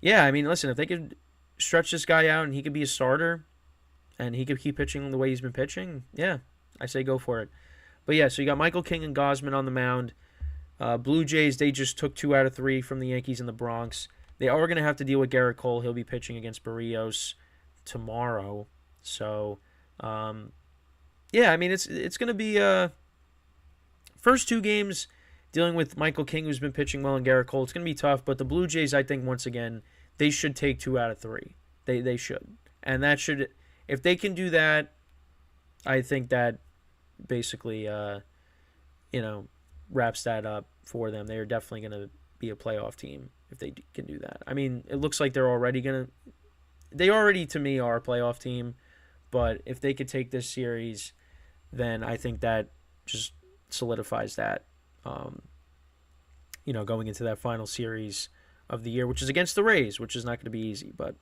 yeah, listen, if they could stretch this guy out and he could be a starter and he could keep pitching the way he's been pitching, yeah, I say go for it. But, yeah, so you got Michael King and Gausman on the mound. Blue Jays, they just took 2 out of 3 from the Yankees in the Bronx. They are going to have to deal with Garrett Cole. He'll be pitching against Barrios tomorrow. So, it's going to be first 2 games dealing with Michael King, who's been pitching well, and Garrett Cole. It's going to be tough, but the Blue Jays, I think, once again, they should take 2 out of 3. They should. And that should, if they can do that, I think that basically, wraps that up for them. They are definitely going to be a playoff team if they can do that. It looks like they're already going to, they already, to me, are a playoff team, but if they could take this series, then I think that just solidifies that, going into that final series of the year, which is against the Rays, which is not going to be easy, but,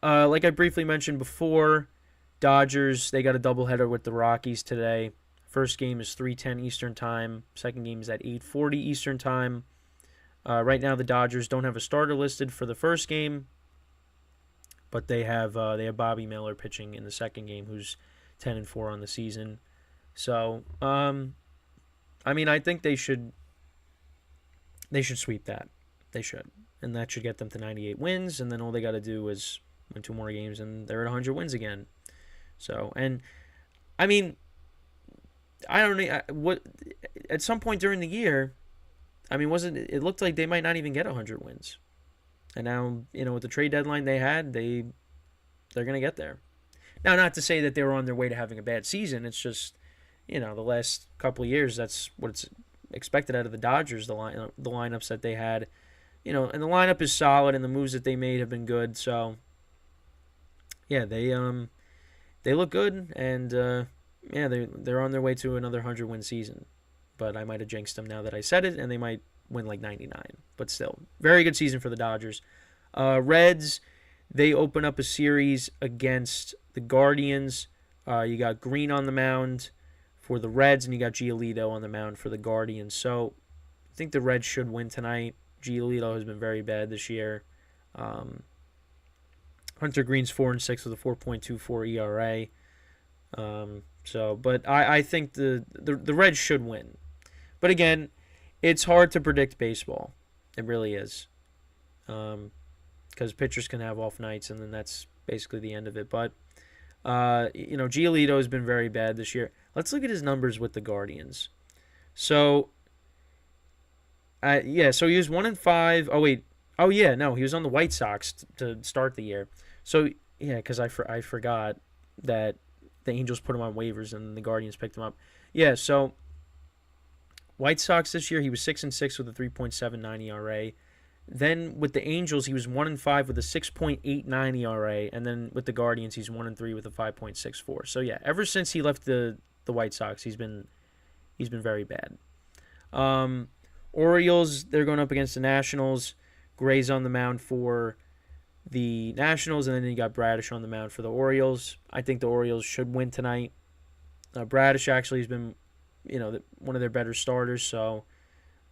like I briefly mentioned before, Dodgers, they got a doubleheader with the Rockies today. First game is 3:10 Eastern Time. Second game is at 8:40 Eastern Time. Right now, the Dodgers don't have a starter listed for the first game, but they have Bobby Miller pitching in the second game, who's 10-4 on the season. So, I think they should sweep that. They should, and that should get them to 98 wins. And then all they got to do is win 2 more games, and they're at 100 wins again. So, and I don't know what. At some point during the year, it looked like they might not even get 100 wins, and now with the trade deadline they had, they're gonna get there. Now, not to say that they were on their way to having a bad season. It's just the last couple of years, that's what it's expected out of the Dodgers. The lineups that they had, and the lineup is solid, and the moves that they made have been good. So, yeah, they look good, and they're on their way to another 100-win season. But I might have jinxed them now that I said it, and they might win like 99. But still, very good season for the Dodgers. Reds, they open up a series against the Guardians. You got Green on the mound for the Reds, and you got Giolito on the mound for the Guardians. So I think the Reds should win tonight. Giolito has been very bad this year. Hunter Green's 4-6 with a 4.24 ERA. But I think the Reds should win. But again, it's hard to predict baseball. It really is. Because pitchers can have off nights, and then that's basically the end of it. But, Giolito has been very bad this year. Let's look at his numbers with the Guardians. So, so he was 1-5. Oh, wait. Oh, yeah, no, he was on the White Sox to start the year. So, yeah, because I forgot that the Angels put him on waivers and the Guardians picked him up. Yeah, so White Sox this year, he was 6-6 with a 3.79 ERA. Then with the Angels, he was 1-5 with a 6.89 ERA, and then with the Guardians, he's 1-3 with a 5.64. So yeah, ever since he left the White Sox, he's been very bad. Orioles, they're going up against the Nationals. Gray's on the mound for the Nationals, and then you got Bradish on the mound for the Orioles. I think the Orioles should win tonight. Bradish actually has been, one of their better starters, so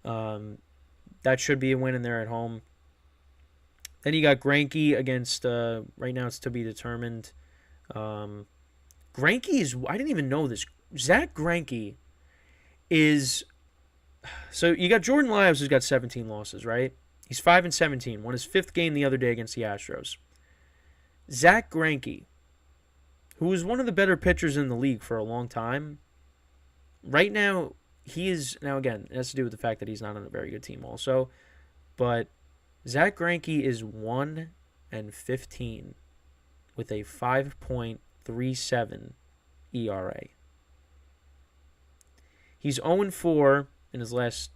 that should be a win, and they're at home. Then you got Greinke against, right now it's to be determined. Greinke is, I didn't even know this. Zach Greinke is, so you got Jordan Lyles who's got 17 losses, right? He's 5-17, won his 5th game the other day against the Astros. Zach Greinke, who was one of the better pitchers in the league for a long time, right now, he is, now again, it has to do with the fact that he's not on a very good team also, but Zach Greinke is 1-15 with a 5.37 ERA. He's 0-4 in his last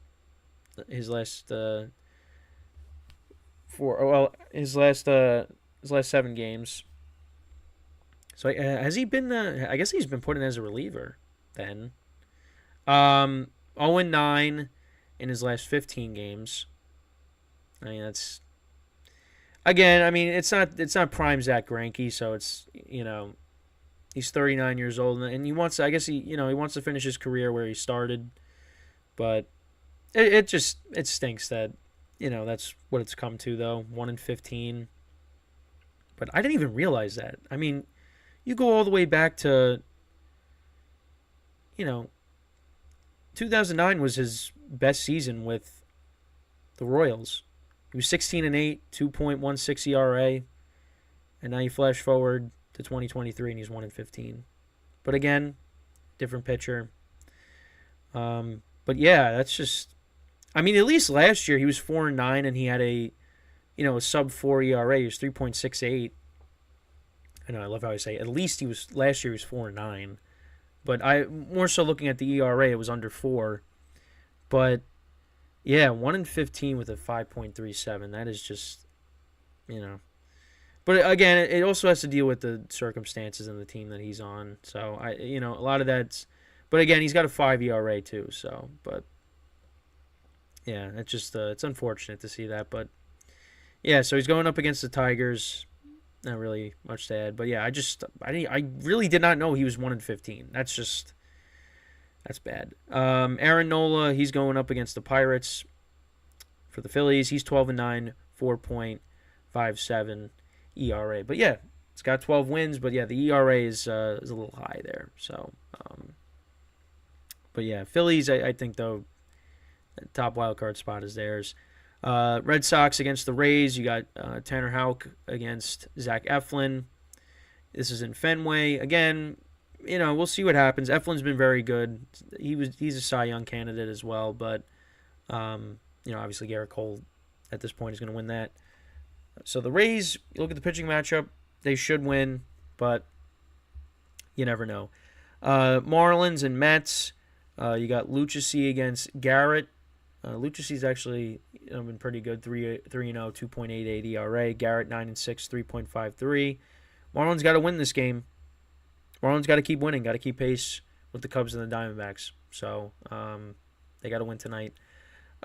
7 games. So has he been? I guess he's been put in as a reliever then. 0-9 in his last 15 games. I mean, that's, again, I mean, it's not prime Zach Greinke, so it's, he's 39 years old, and he wants, I guess he wants to finish his career where he started, but it stinks that, that's what it's come to, though. 1-15. But I didn't even realize that. I mean, you go all the way back to, 2009 was his best season with the Royals. He was 16-8, 2.16 ERA, and now you flash forward to 2023 and he's 1-15. But again, different pitcher. But yeah, that's just, I mean, at least last year he was 4-9 and he had a sub 4 ERA. He was 3.68. I know, I love how I say at least last year he was 4-9. But I more so looking at the ERA, it was under 4. But yeah, 1-15 with a 5.37. That is just, But again, it also has to deal with the circumstances and the team that he's on. So a lot of that's. But again, he's got a 5 ERA too. So, but yeah, it's just it's unfortunate to see that. But yeah, so he's going up against the Tigers. Not really much to add, but yeah, I really did not know he was 1-15. That's bad. Aaron Nola, he's going up against the Pirates for the Phillies. He's 12-9, 4.57 ERA. But yeah, it's got 12 wins, but yeah, the ERA is a little high there. So, but yeah, Phillies, I think though, the top wild card spot is theirs. Red Sox against the Rays. You got Tanner Houck against Zach Eflin. This is in Fenway. Again, we'll see what happens. Eflin's been very good. He's a Cy Young candidate as well, but obviously Garrett Cole at this point is going to win that. So the Rays, you look at the pitching matchup, they should win, but you never know. Marlins and Mets. You got Lucchesi against Garrett. Lucchesi's actually been pretty good, 3-0, 2.88 ERA. Garrett 9-6, 3.53. Marlins got to win this game. Marlins got to keep winning, got to keep pace with the Cubs and the Diamondbacks. So they got to win tonight.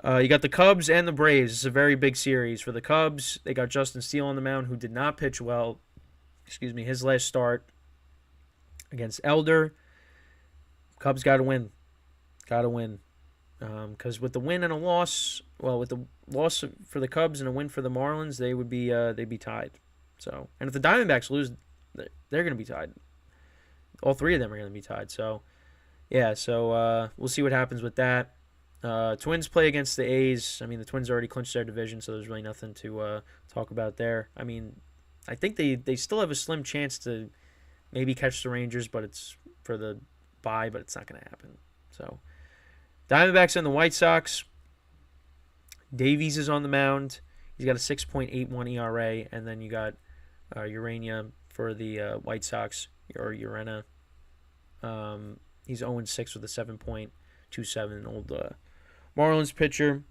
You got the Cubs and the Braves. It's a very big series for the Cubs. They got Justin Steele on the mound, who did not pitch well. His last start against Elder. Cubs got to win. Got to win. Because with the win and a loss, with the loss for the Cubs and a win for the Marlins, they'd be tied. So, and if the Diamondbacks lose, they're going to be tied. All three of them are going to be tied. So, yeah. So we'll see what happens with that. Twins play against the A's. I mean, the Twins already clinched their division, so there's really nothing to talk about there. I mean, I think they still have a slim chance to maybe catch the Rangers, but it's for the bye, but it's not going to happen. So. Diamondbacks and the White Sox. Davies is on the mound. He's got a 6.81 ERA, and then you got Urania for the White Sox, or Urena. He's 0-6 with a 7.27, old Marlins pitcher.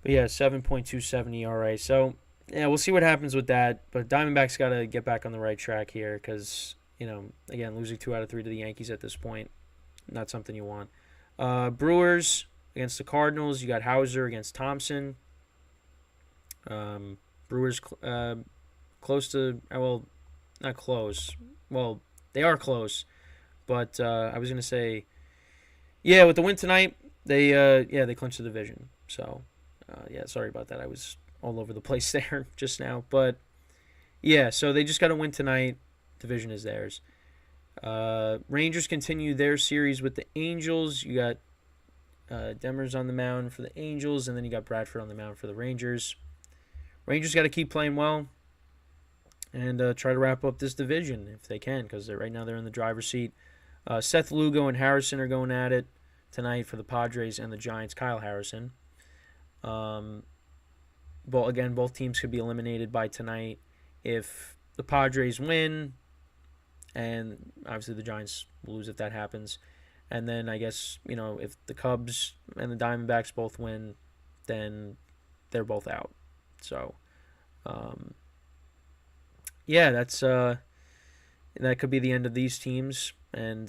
But yeah, 7.27 ERA. So yeah, we'll see what happens with that. But Diamondbacks got to get back on the right track here because, again, losing 2 out of 3 to the Yankees at this point, not something you want. Brewers against the Cardinals. You got Hauser against Thompson. Brewers close to, well, not close. Well, they are close. But I was going to say, yeah, with the win tonight, they clinched the division. So, sorry about that. I was all over the place there just now. But, yeah, so they just got to win tonight. Division is theirs. Rangers continue their series with the Angels. You got Demers on the mound for the Angels, and then you got Bradford on the mound for the Rangers. Rangers got to keep playing well and try to wrap up this division if they can, because right now they're in the driver's seat. Seth Lugo and Harrison are going at it tonight for the Padres and the Giants. Kyle Harrison. Both teams could be eliminated by tonight if the Padres win, and obviously the Giants will lose if that happens. And then I guess, if the Cubs and the Diamondbacks both win, then they're both out. So, that's that could be the end of these teams. And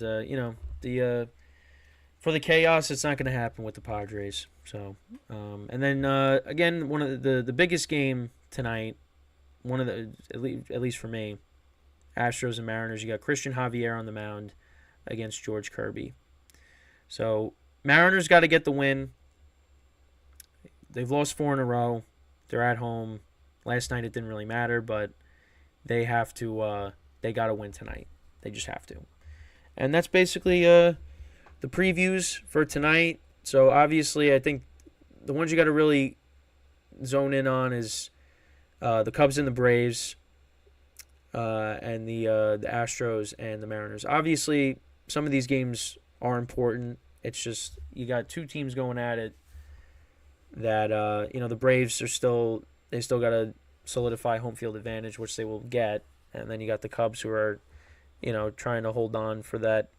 for the chaos, it's not going to happen with the Padres. So, and then again, one of the biggest game tonight, one of the at least for me, Astros and Mariners. You got Christian Javier on the mound against George Kirby. So Mariners got to get the win. They've lost 4 in a row. They're at home. Last night it didn't really matter, but they have to. They got to win tonight. They just have to. And that's basically the previews for tonight. So obviously, I think the ones you got to really zone in on is the Cubs and the Braves, and the Astros and the Mariners. Obviously, some of these games are important. It's just you got 2 teams going at it that the Braves they still got to solidify home field advantage, which they will get, and then you got the Cubs who are trying to hold on for that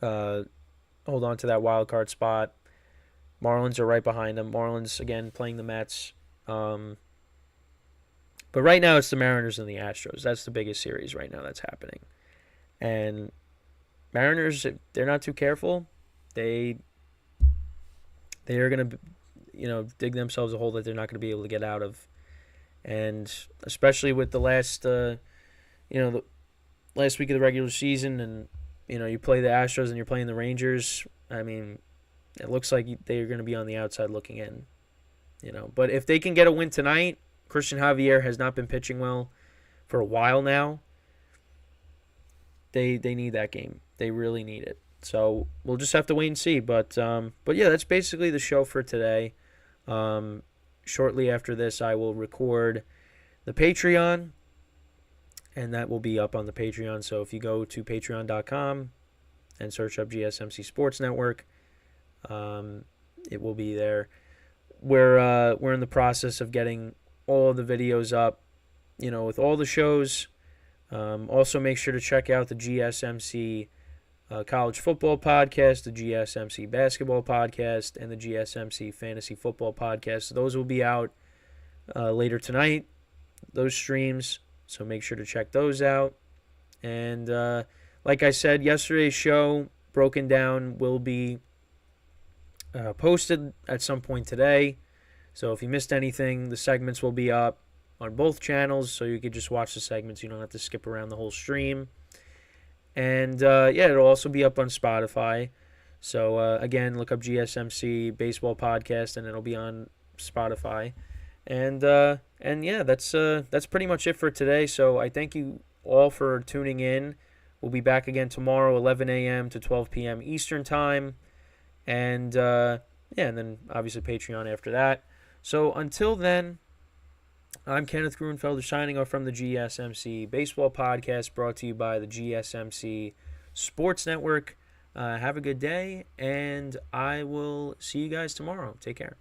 hold on to that wild card spot. Marlins are right behind them. Marlins again playing the Mets. But right now it's the Mariners and the Astros. That's the biggest series right now that's happening. And Mariners, if they're not too careful, they are going to dig themselves a hole that they're not going to be able to get out of. And especially with the last the last week of the regular season, and you play the Astros and you're playing the Rangers, I mean, it looks like they're going to be on the outside looking in. But if they can get a win tonight, Christian Javier has not been pitching well for a while now. They need that game. They really need it. So we'll just have to wait and see. But yeah, that's basically the show for today. Shortly after this, I will record the Patreon, and that will be up on the Patreon. So if you go to patreon.com and search up GSMC Sports Network, it will be there. We're in the process of getting all of the videos up, with all the shows. Also, make sure to check out the GSMC College Football Podcast, the GSMC Basketball Podcast, and the GSMC Fantasy Football Podcast. Those will be out later tonight, those streams, so make sure to check those out. And like I said, yesterday's show, broken down, will be posted at some point today. So if you missed anything, the segments will be up on both channels, so you could just watch the segments. You don't have to skip around the whole stream. And, it'll also be up on Spotify. So, again, look up GSMC Baseball Podcast, and it'll be on Spotify. And that's pretty much it for today. So I thank you all for tuning in. We'll be back again tomorrow, 11 a.m. to 12 p.m. Eastern Time. And, and then obviously Patreon after that. So until then, I'm Kenneth Grunfelder signing off from the GSMC Baseball Podcast, brought to you by the GSMC Sports Network. Have a good day, and I will see you guys tomorrow. Take care.